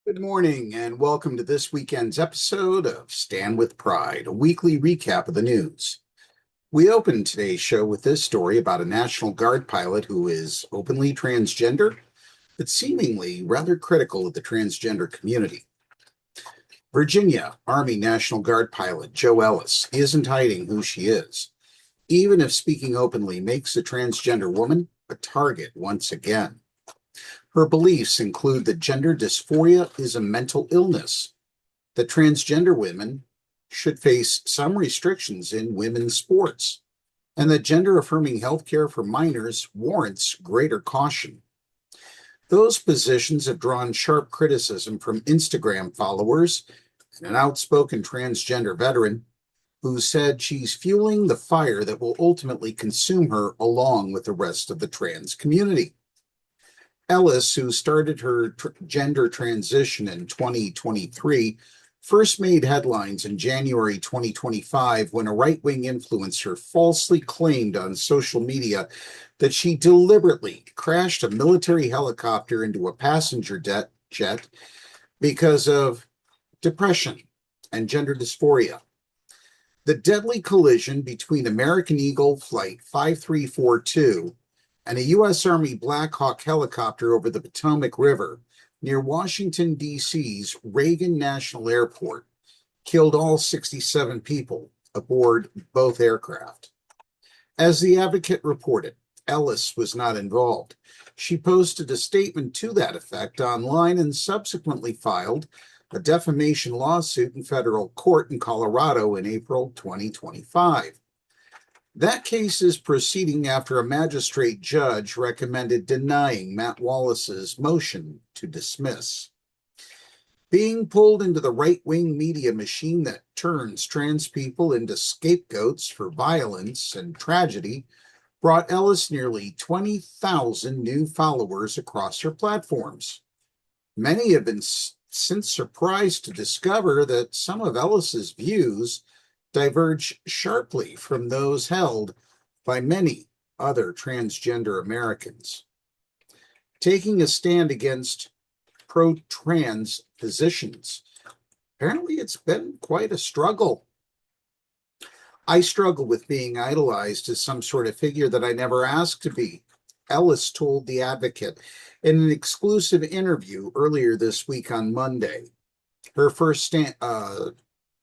Good morning and welcome to this weekend's episode of Stand with Pride, a weekly recap of the news. We opened today's show with this story about a National Guard pilot who is openly transgender, but seemingly rather critical of the transgender community. Virginia Army National Guard pilot Jo Ellis isn't hiding who she is, even if speaking openly makes a transgender woman a target once again. Her beliefs include that gender dysphoria is a mental illness, that transgender women should face some restrictions in women's sports, and that gender-affirming healthcare for minors warrants greater caution. Those positions have drawn sharp criticism from Instagram followers and an outspoken transgender veteran who said she's fueling the fire that will ultimately consume her along with the rest of the trans community. Ellis, who started her gender transition in 2023, first made headlines in January 2025 when a right-wing influencer falsely claimed on social media that she deliberately crashed a military helicopter into a passenger jet because of depression and gender dysphoria. The deadly collision between American Eagle Flight 5342 and a U.S. Army Black Hawk helicopter over the Potomac River near Washington, D.C.'s Reagan National Airport killed all 67 people aboard both aircraft. As the Advocate reported, Ellis was not involved. She posted a statement to that effect online and subsequently filed a defamation lawsuit in federal court in Colorado in April 2025. That case is proceeding after a magistrate judge recommended denying Matt Wallace's motion to dismiss. Being pulled into the right-wing media machine that turns trans people into scapegoats for violence and tragedy brought Ellis nearly 20,000 new followers across her platforms. Many have been since surprised to discover that some of Ellis's views diverge sharply from those held by many other transgender Americans. Taking a stand against pro-trans positions, apparently it's been quite a struggle. I struggle with being idolized as some sort of figure that I never asked to be, Ellis told The Advocate in an exclusive interview earlier this week on Monday. Her first stand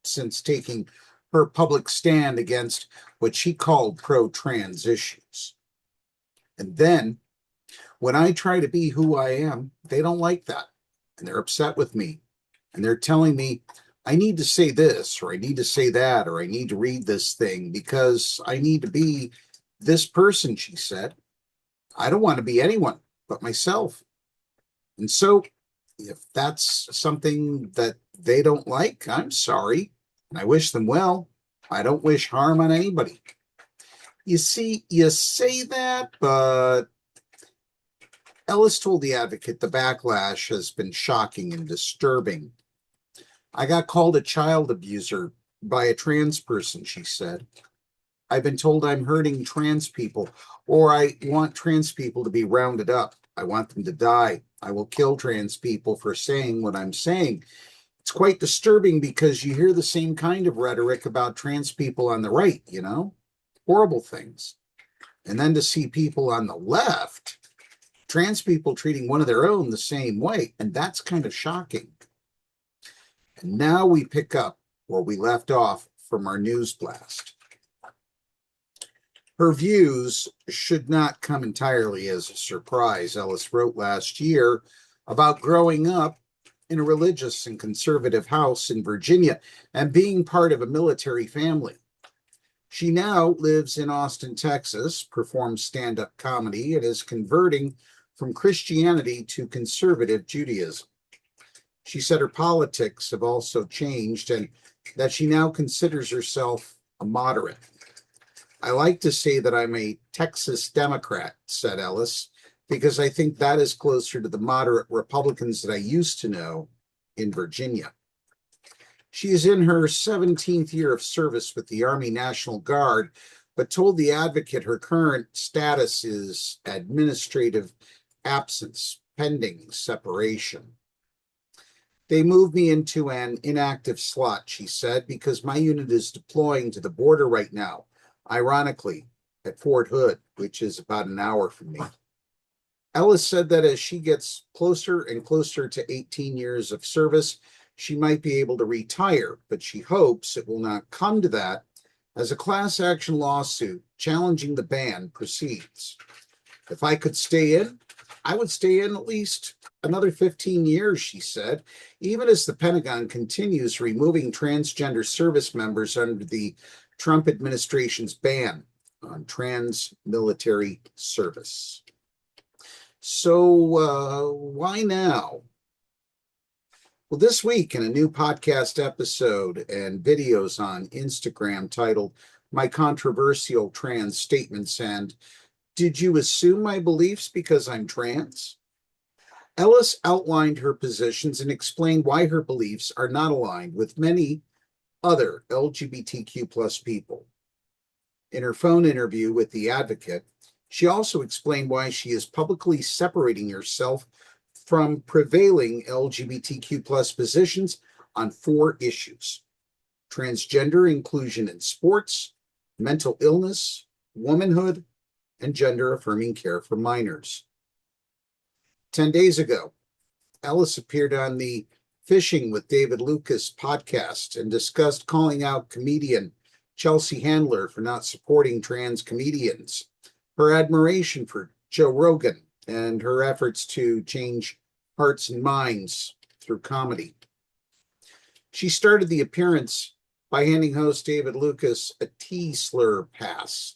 since taking her public stand against what she called pro-trans issues. And then, when I try to be who I am, they don't like that. And they're upset with me. And they're telling me, I need to say this, or I need to say that, or I need to read this thing because I need to be this person, she said. I don't want to be anyone but myself. And so, if that's something that they don't like, I'm sorry. And I wish them well. I don't wish harm on anybody. You see, you say that, but Ellis told The Advocate the backlash has been shocking and disturbing. I got called a child abuser by a trans person, she said. I've been told I'm hurting trans people, or I want trans people to be rounded up. I want them to die. I will kill trans people for saying what I'm saying. It's quite disturbing because you hear the same kind of rhetoric about trans people on the right, horrible things. And then to see people on the left, trans people treating one of their own the same way, and that's kind of shocking. And now we pick up where we left off from our news blast. Her views should not come entirely as a surprise, Ellis wrote last year about growing up in a religious and conservative house in Virginia and being part of a military family. She now lives in Austin, Texas, performs stand-up comedy, and is converting from Christianity to conservative Judaism. She said her politics have also changed and that she now considers herself a moderate. I like to say that I'm a Texas Democrat, said Ellis, because I think that is closer to the moderate Republicans that I used to know in Virginia. She is in her 17th year of service with the Army National Guard, but told The Advocate her current status is administrative absence pending separation. They moved me into an inactive slot, she said, because my unit is deploying to the border right now, ironically, at Fort Hood, which is about an hour from me. Ellis said that as she gets closer and closer to 18 years of service, she might be able to retire, but she hopes it will not come to that as a class action lawsuit challenging the ban proceeds. If I could stay in, I would stay in at least another 15 years, she said, even as the Pentagon continues removing transgender service members under the Trump administration's ban on trans military service. So why now? Well, this week in a new podcast episode and videos on Instagram titled My Controversial Trans Statements and Did You Assume My Beliefs Because I'm Trans? Ellis outlined her positions and explained why her beliefs are not aligned with many other LGBTQ plus people. In her phone interview with The Advocate, she also explained why she is publicly separating herself from prevailing LGBTQ plus positions on 4 issues: transgender inclusion in sports, mental illness, womanhood, and gender-affirming care for minors. 10 days ago, Ellis appeared on the Fishing with David Lucas podcast and discussed calling out comedian Chelsea Handler for not supporting trans comedians, her admiration for Joe Rogan, and her efforts to change hearts and minds through comedy. She started the appearance by handing host David Lucas a T-slur pass,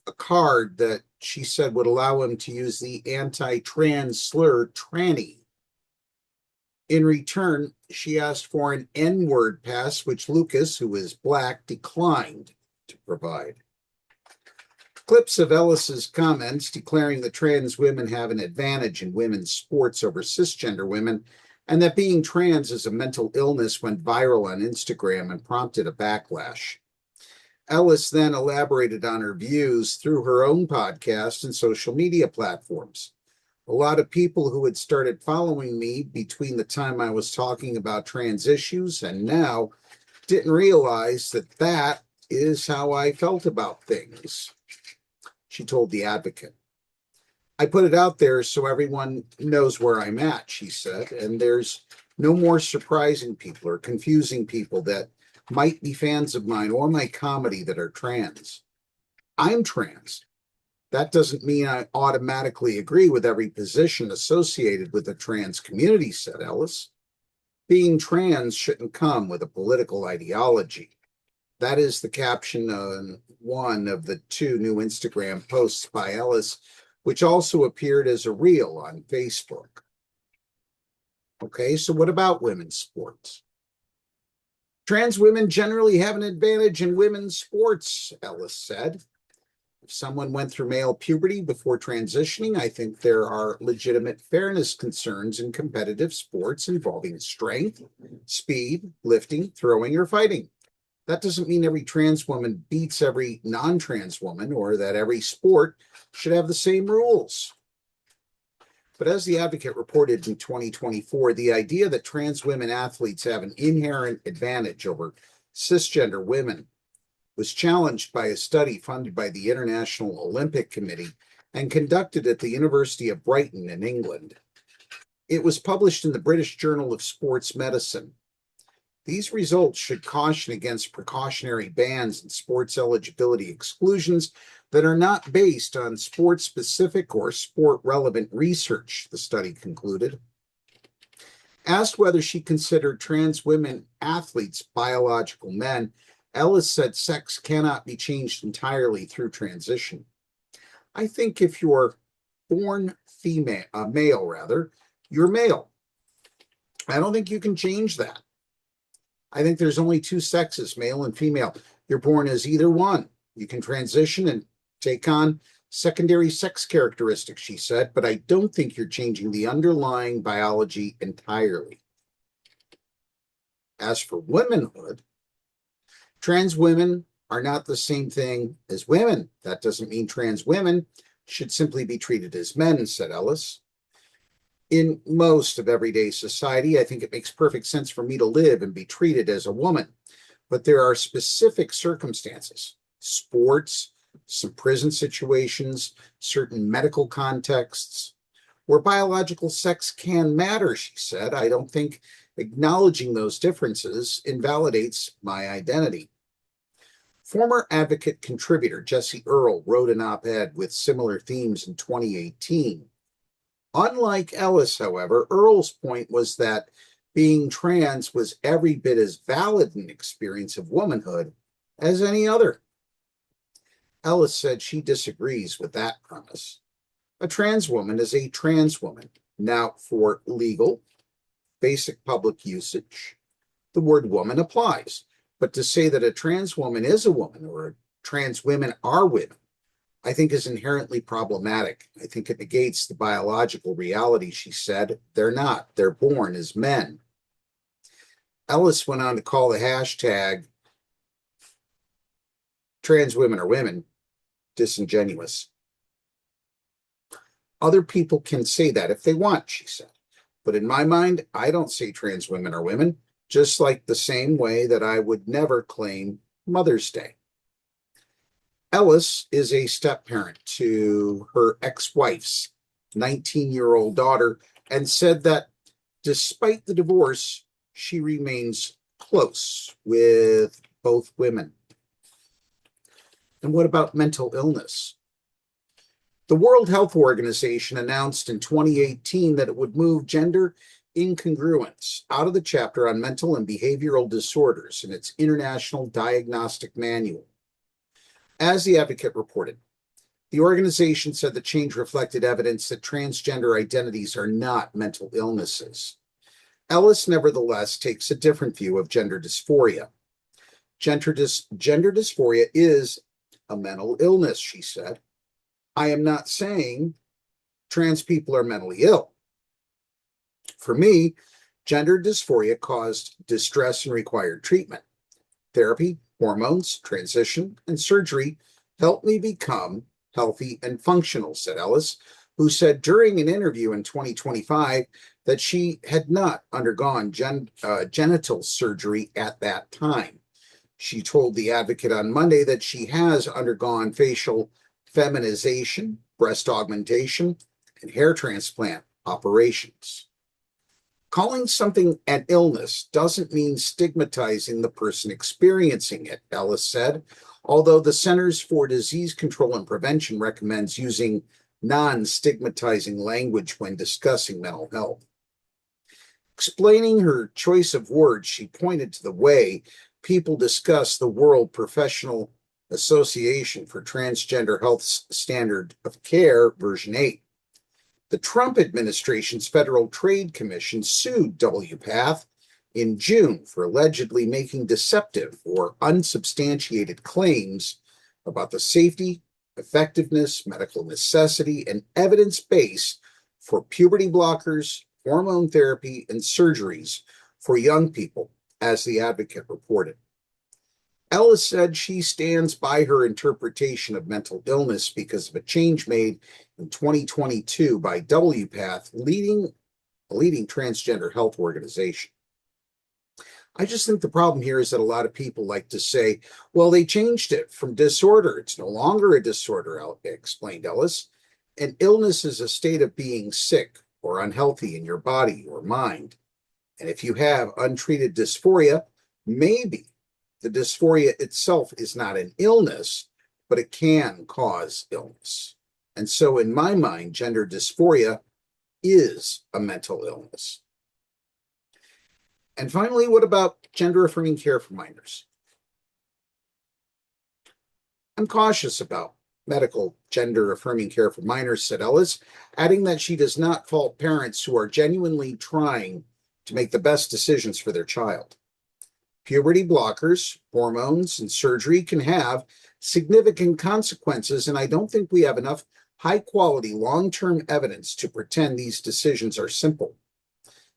a card that she said would allow him to use the anti-trans slur tranny. In return, she asked for an N-word pass, which Lucas, who is Black, declined to provide. Clips of Ellis's comments declaring that trans women have an advantage in women's sports over cisgender women and that being trans is a mental illness went viral on Instagram and prompted a backlash. Ellis then elaborated on her views through her own podcast and social media platforms. A lot of people who had started following me between the time I was talking about trans issues and now didn't realize that that is how I felt about things, she told The Advocate. I put it out there so everyone knows where I'm at, she said, and there's no more surprising people or confusing people that might be fans of mine or my comedy that are trans. I'm trans. That doesn't mean I automatically agree with every position associated with the trans community, said Ellis. Being trans shouldn't come with a political ideology. That is the caption on one of the 2 new Instagram posts by Ellis, which also appeared as a reel on Facebook. Okay, so what about women's sports? Trans women generally have an advantage in women's sports, Ellis said. If someone went through male puberty before transitioning, I think there are legitimate fairness concerns in competitive sports involving strength, speed, lifting, throwing, or fighting. That doesn't mean every trans woman beats every non-trans woman or that every sport should have the same rules. But as The Advocate reported in 2024, the idea that trans women athletes have an inherent advantage over cisgender women was challenged by a study funded by the International Olympic Committee and conducted at the University of Brighton in England. It was published in the British Journal of Sports Medicine. These results should caution against precautionary bans and sports eligibility exclusions that are not based on sport-specific or sport-relevant research, the study concluded. Asked whether she considered trans women athletes biological men, Ellis said sex cannot be changed entirely through transition. I think if you're born male, you're male. I don't think you can change that. I think there's only 2 sexes, male and female. You're born as either one. You can transition and take on secondary sex characteristics, she said, but I don't think you're changing the underlying biology entirely. As for womanhood, trans women are not the same thing as women. That doesn't mean trans women should simply be treated as men, said Ellis. In most of everyday society, I think it makes perfect sense for me to live and be treated as a woman. But there are specific circumstances, sports, some prison situations, certain medical contexts, where biological sex can matter, she said. I don't think acknowledging those differences invalidates my identity. Former advocate contributor Jesse Earle wrote an op-ed with similar themes in 2018. Unlike Ellis, however, Earle's point was that being trans was every bit as valid an experience of womanhood as any other. Ellis said she disagrees with that premise. A trans woman is a trans woman. Now, for legal, basic public usage, the word woman applies. But to say that a trans woman is a woman or trans women are women, I think is inherently problematic. I think it negates the biological reality, she said. They're not. They're born as men. Ellis went on to call the hashtag trans women are women disingenuous. Other people can say that if they want, she said. But in my mind, I don't say trans women are women, just like the same way that I would never claim Mother's Day. Ellis is a step-parent to her ex-wife's 19-year-old daughter and said that despite the divorce, she remains close with both women. And what about mental illness? The World Health Organization announced in 2018 that it would move gender incongruence out of the chapter on mental and behavioral disorders in its International Diagnostic Manual. As the advocate reported, the organization said the change reflected evidence that transgender identities are not mental illnesses. Ellis, nevertheless, takes a different view of gender dysphoria. Gender dysphoria is a mental illness, she said. I am not saying trans people are mentally ill. For me, gender dysphoria caused distress and required treatment. Therapy, hormones, transition, and surgery helped me become healthy and functional, said Ellis, who said during an interview in 2025 that she had not undergone genital surgery at that time. She told the advocate on Monday that she has undergone facial feminization, breast augmentation, and hair transplant operations. Calling something an illness doesn't mean stigmatizing the person experiencing it, Ellis said, although the Centers for Disease Control and Prevention recommends using non-stigmatizing language when discussing mental health. Explaining her choice of words, she pointed to the way people discuss the World Professional Association for Transgender Health Standard of Care, version 8. The Trump administration's Federal Trade Commission sued WPATH in June for allegedly making deceptive or unsubstantiated claims about the safety, effectiveness, medical necessity, and evidence base for puberty blockers, hormone therapy, and surgeries for young people, as the advocate reported. Ellis said she stands by her interpretation of mental illness because of a change made in 2022 by WPATH, a leading transgender health organization. I just think the problem here is that a lot of people like to say, well, they changed it from disorder. It's no longer a disorder, explained Ellis. An illness is a state of being sick or unhealthy in your body or mind. And if you have untreated dysphoria, maybe the dysphoria itself is not an illness, but it can cause illness. And so in my mind, gender dysphoria is a mental illness. And finally, what about gender-affirming care for minors? I'm cautious about medical gender-affirming care for minors, said Ellis, adding that she does not fault parents who are genuinely trying to make the best decisions for their child. Puberty blockers, hormones, and surgery can have significant consequences, and I don't think we have enough high-quality, long-term evidence to pretend these decisions are simple.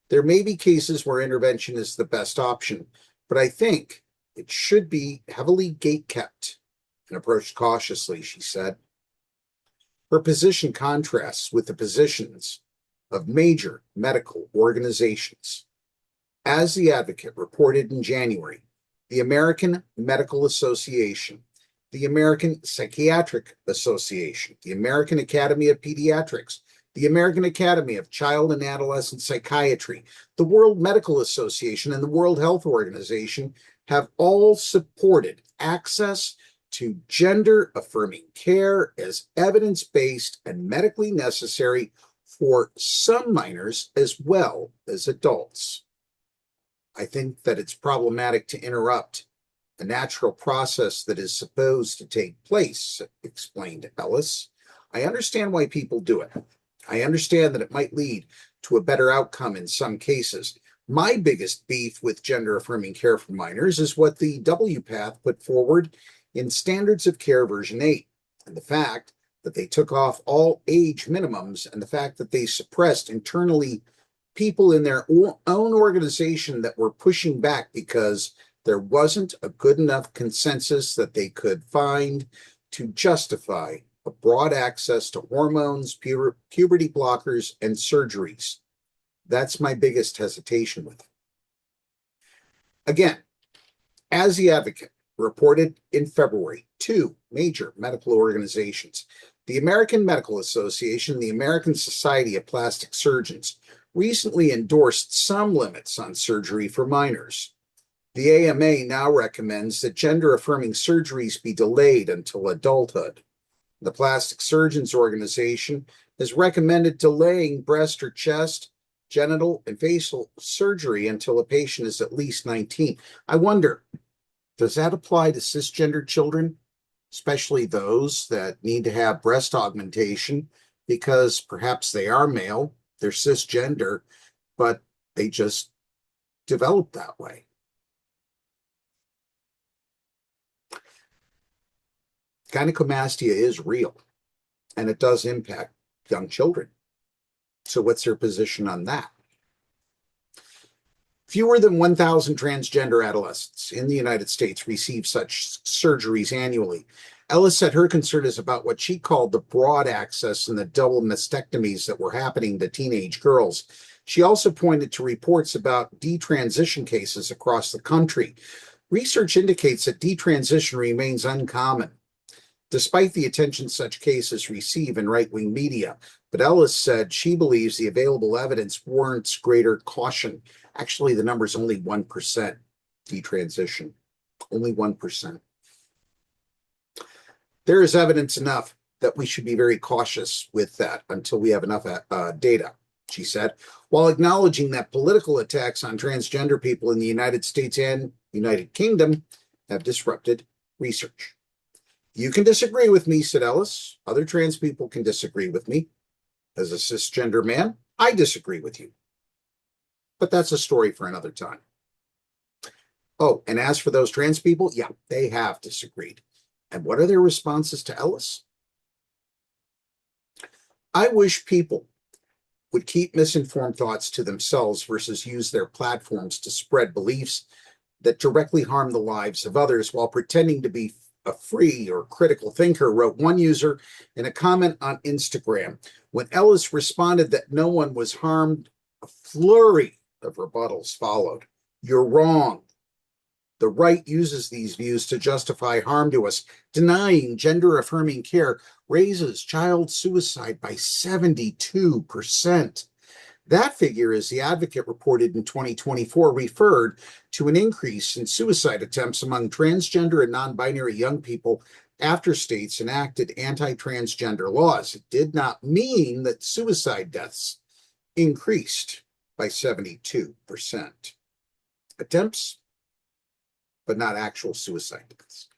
There may be cases where intervention is the best option, but I think it should be heavily gate-kept and approached cautiously, she said. Her position contrasts with the positions of major medical organizations. As the Advocate reported in January, the American Medical Association, the American Psychiatric Association, the American Academy of Pediatrics, the American Academy of Child and Adolescent Psychiatry, the World Medical Association, and the World Health Organization have all supported access to gender-affirming care as evidence-based and medically necessary for some minors as well as adults. I think that it's problematic to interrupt a natural process that is supposed to take place, explained Ellis. I understand why people do it. I understand that it might lead to a better outcome in some cases. My biggest beef with gender-affirming care for minors is what the WPATH put forward in Standards of Care version 8, and the fact that they took off all age minimums and the fact that they suppressed internally people in their own organization that were pushing back because there wasn't a good enough consensus that they could find to justify a broad access to hormones, puberty blockers, and surgeries. That's my biggest hesitation with it. Again, as the Advocate reported in February, two major medical organizations, the American Medical Association and the American Society of Plastic Surgeons, recently endorsed some limits on surgery for minors. The AMA now recommends that gender-affirming surgeries be delayed until adulthood. The Plastic Surgeons Organization has recommended delaying breast or chest, genital, and facial surgery until a patient is at least 19. I wonder, does that apply to cisgender children, especially those that need to have breast augmentation because perhaps they are male, they're cisgender, but they just develop that way? Gynecomastia is real, and it does impact young children. So what's their position on that? Fewer than 1,000 transgender adolescents in the United States receive such surgeries annually. Ellis said her concern is about what she called the broad access and the double mastectomies that were happening to teenage girls. She also pointed to reports about detransition cases across the country. Research indicates that detransition remains uncommon, despite the attention such cases receive in right-wing media. But Ellis said she believes the available evidence warrants greater caution. Actually, the number is only 1% detransition, only 1%. There is evidence enough that we should be very cautious with that until we have enough data, she said, while acknowledging that political attacks on transgender people in the United States and United Kingdom have disrupted research. You can disagree with me, said Ellis. Other trans people can disagree with me. As a cisgender man, I disagree with you. But that's a story for another time. Oh, and as for those trans people, yeah, they have disagreed. And what are their responses to Ellis? I wish people would keep misinformed thoughts to themselves versus use their platforms to spread beliefs that directly harm the lives of others while pretending to be a free or critical thinker, wrote one user in a comment on Instagram. When Ellis responded that no one was harmed, a flurry of rebuttals followed. You're wrong. The right uses these views to justify harm to us. Denying gender-affirming care raises child suicide by 72%. That figure, as the Advocate reported in 2024, referred to an increase in suicide attempts among transgender and non-binary young people after states enacted anti-transgender laws. It did not mean that suicide deaths increased by 72%. Attempts, but not actual suicide deaths.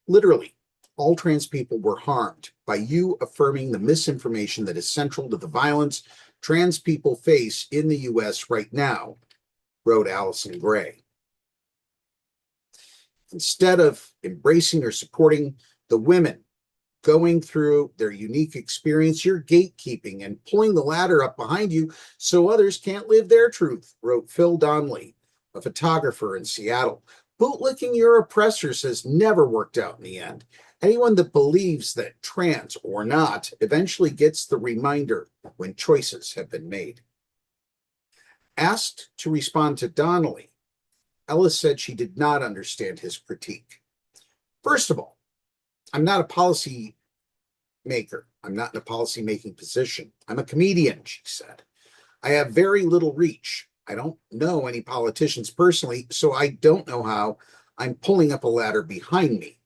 Literally, all trans people were harmed by you affirming the misinformation that is central to the violence trans people face in the U.S. right now, wrote Allison Gray. Instead of embracing or supporting the women going through their unique experience, you're gatekeeping and pulling the ladder up behind you so others can't live their truth, wrote Phil Donnelly, a photographer in Seattle. Bootlicking your oppressors has never worked out in the end. Anyone that believes that trans or not eventually gets the reminder when choices have been made. Asked to respond to Donnelly, Ellis said she did not understand his critique. First of all, I'm not a policy maker. I'm not in a policy-making position. I'm a comedian, she said. I have very little reach. I don't know any politicians personally, so I don't know how I'm pulling up a ladder behind me.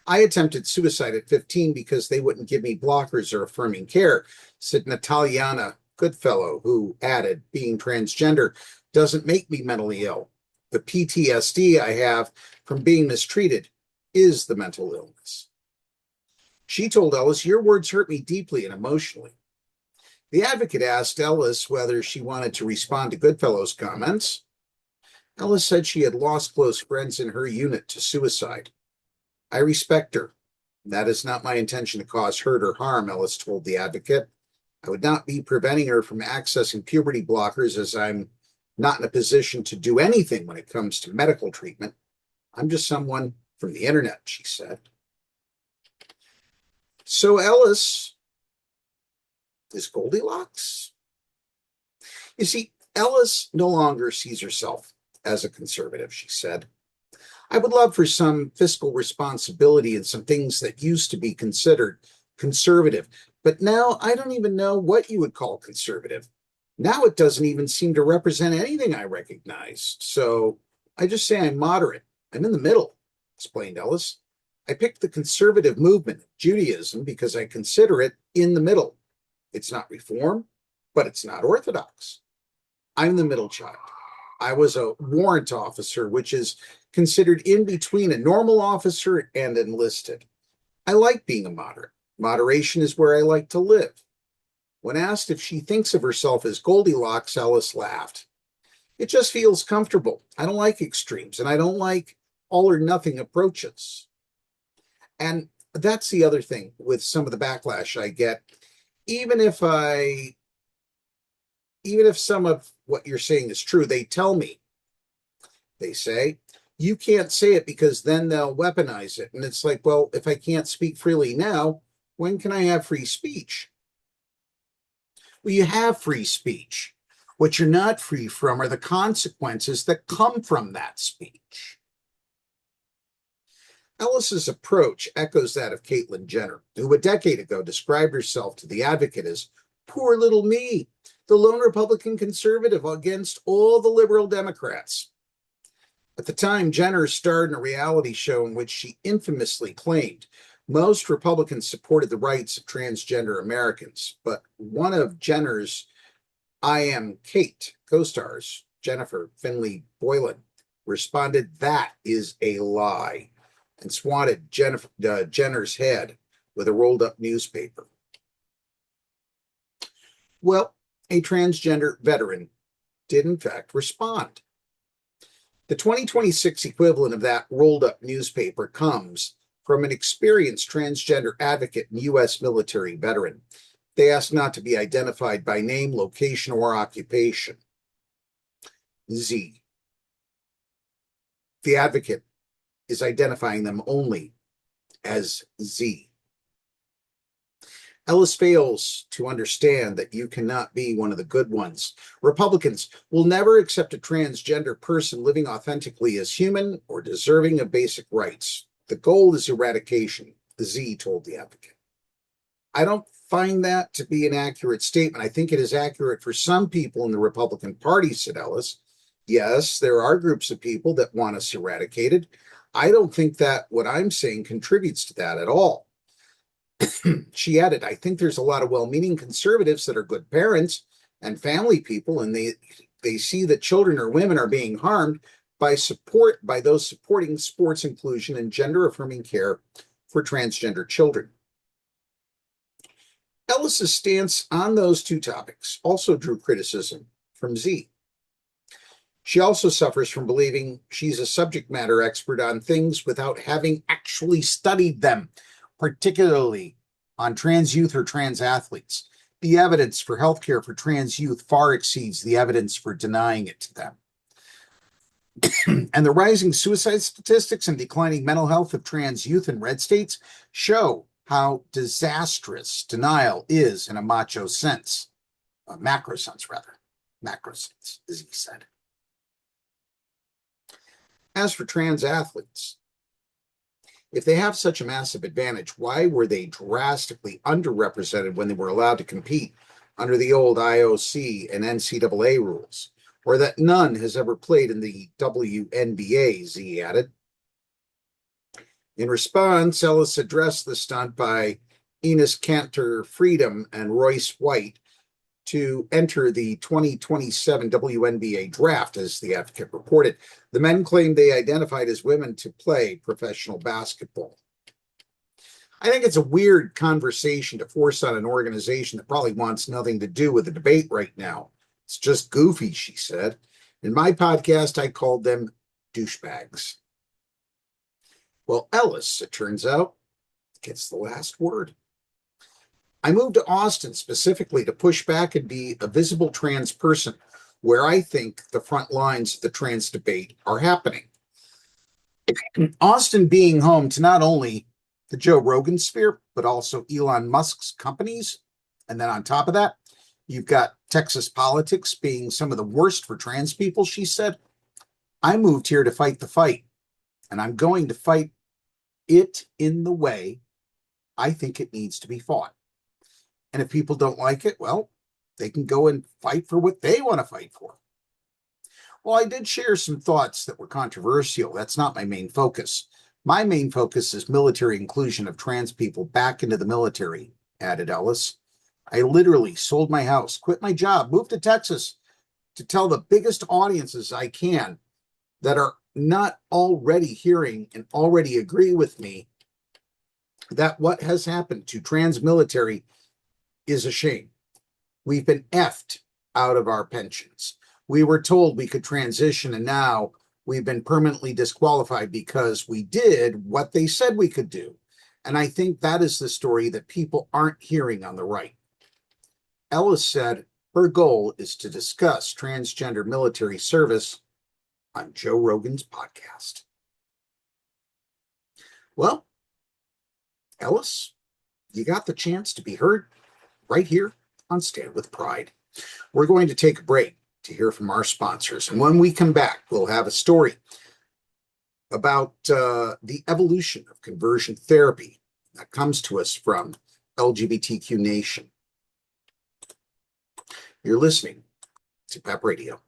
I attempted suicide at 15 because they wouldn't give me blockers or affirming care, said Nataliana Goodfellow, who added, being transgender doesn't make me mentally ill. The PTSD I have from being mistreated is the mental illness. She told Ellis, your words hurt me deeply and emotionally. The advocate asked Ellis whether she wanted to respond to Goodfellow's comments. Ellis said she had lost close friends in her unit to suicide. I respect her. That is not my intention to cause hurt or harm, Ellis told the advocate. I would not be preventing her from accessing puberty blockers, as I'm not in a position to do anything when it comes to medical treatment. I'm just someone from the internet, she said. So Ellis is Goldilocks? You see, Ellis no longer sees herself as a conservative, she said. I would love for some fiscal responsibility in some things that used to be considered conservative, but now I don't even know what you would call conservative. Now it doesn't even seem to represent anything I recognize. So I just say I'm moderate. I'm in the middle, explained Ellis. I picked the conservative movement, Judaism, because I consider it in the middle. It's not reform, but it's not orthodox. I'm the middle child. I was a warrant officer, which is considered in between a normal officer and enlisted. I like being a moderate. Moderation is where I like to live. When asked if she thinks of herself as Goldilocks, Ellis laughed. It just feels comfortable. I don't like extremes, and I don't like all or nothing approaches. And that's the other thing with some of the backlash I get. Even if some of what you're saying is true, they tell me, they say, you can't say it because then they'll weaponize it. And it's like, well, if I can't speak freely now, when can I have free speech? Well, you have free speech. What you're not free from are the consequences that come from that speech. Ellis's approach echoes that of Caitlyn Jenner, who a decade ago described herself to the advocate as poor little me, the lone Republican conservative against all the liberal Democrats. At the time, Jenner starred in a reality show in which she infamously claimed most Republicans supported the rights of transgender Americans, but one of Jenner's I Am Kate co-stars, Jennifer Finley Boylan, responded, "That is a lie," and swatted Jenner's head with a rolled-up newspaper. Well, a transgender veteran did in fact respond. The 2026 equivalent of that rolled-up newspaper comes from an experienced transgender advocate and U.S. military veteran. They asked not to be identified by name, location, or occupation. Z. The advocate is identifying them only as Z. Ellis fails to understand that you cannot be one of the good ones. Republicans will never accept a transgender person living authentically as human or deserving of basic rights. The goal is eradication, Z told the advocate. I don't find that to be an accurate statement. I think it is accurate for some people in the Republican Party, said Ellis. Yes, there are groups of people that want us eradicated. I don't think that what I'm saying contributes to that at all. She added, I think there's a lot of well-meaning conservatives that are good parents and family people, and they see that children or women are being harmed by those supporting sports inclusion and gender-affirming care for transgender children. Ellis's stance on those two topics also drew criticism from Z. She also suffers from believing she's a subject matter expert on things without having actually studied them, particularly on trans youth or trans athletes. The evidence for healthcare for trans youth far exceeds the evidence for denying it to them. And the rising suicide statistics and declining mental health of trans youth in red states show how disastrous denial is in a macho sense, a macro sense, rather. Macro sense, as he said. As for trans athletes, if they have such a massive advantage, why were they drastically underrepresented when they were allowed to compete under the old IOC and NCAA rules? Or that none has ever played in the WNBA, Z added. In response, Ellis addressed the stunt by Enes Kanter Freedom and Royce White to enter the 2027 WNBA draft, as the Advocate reported. The men claimed they identified as women to play professional basketball. I think it's a weird conversation to force on an organization that probably wants nothing to do with the debate right now. It's just goofy, she said. In my podcast, I called them douchebags. Well, Ellis, it turns out, gets the last word. I moved to Austin specifically to push back and be a visible trans person, where I think the front lines of the trans debate are happening. Austin being home to not only the Joe Rogan sphere, but also Elon Musk's companies. And then on top of that, you've got Texas politics being some of the worst for trans people, she said. I moved here to fight the fight, and I'm going to fight it in the way I think it needs to be fought. And if people don't like it, well, they can go and fight for what they want to fight for. Well, I did share some thoughts that were controversial. That's not my main focus. My main focus is military inclusion of trans people back into the military, added Ellis. I literally sold my house, quit my job, moved to Texas to tell the biggest audiences I can that are not already hearing and already agree with me that what has happened to trans military is a shame. We've been effed out of our pensions. We were told we could transition, and now we've been permanently disqualified because we did what they said we could do. And I think that is the story that people aren't hearing on the right. Ellis said her goal is to discuss transgender military service on Joe Rogan's podcast. Well, Ellis, you got the chance to be heard right here on Stand with Pride. We're going to take a break to hear from our sponsors. And when we come back, we'll have a story about the evolution of conversion therapy that comes to us from LGBTQ Nation. You're listening to PEP Radio.